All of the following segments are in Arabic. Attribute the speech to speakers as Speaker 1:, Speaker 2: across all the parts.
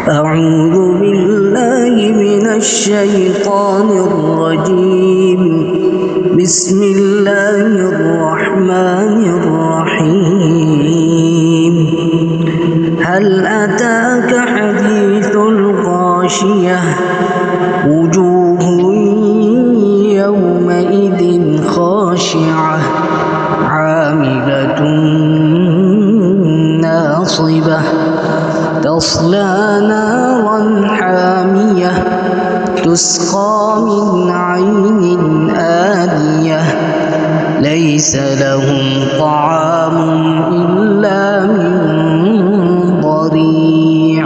Speaker 1: أعوذ بالله من الشيطان الرجيم. بسم الله الرحمن الرحيم. هل أتاك حديث الغاشية؟ وجوه يومئذ خاشعة عاملة ناصبة تصلى نارا حامية تسقى من عين آنية ليس لهم طعام إلا من ضريع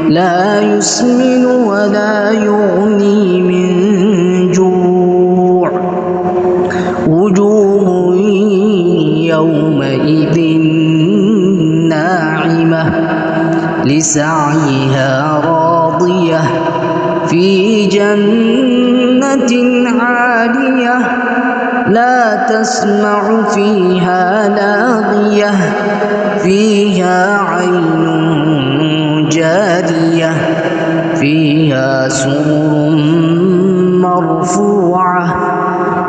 Speaker 1: لا يسمن ولا يغني من جوع وجوه يومئذ ناعمة لسعيها راضية في جنة عالية لا تسمع فيها لاغية فيها عين جارية فيها سرر مرفوعة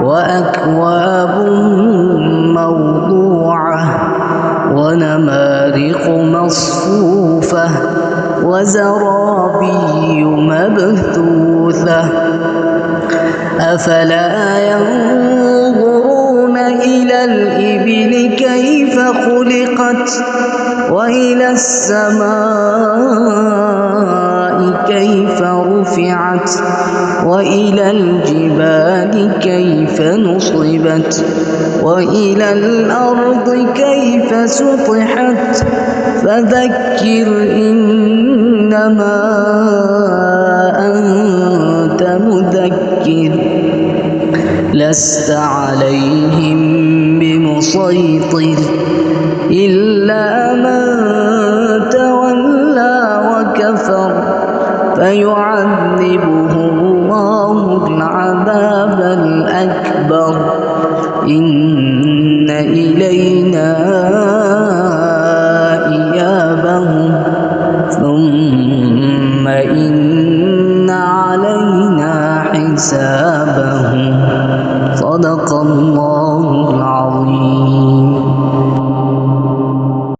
Speaker 1: وأكواب موضوعة ونمارق مصفوفة وزرابي مبثوثة أفلا ينظرون إلى الإبل كيف خلقت وإلى السماء كيف رفعت وإلى الجبال كيف نصبت وإلى الأرض كيف سطحت فذكر إنما أنت مذكر لست عليهم بمسيطر إلا من تولى وكفر فيعذبه الله العذاب الأكبر إن إلينا إيابهم ثم إن علينا حسابهم صدق الله العظيم.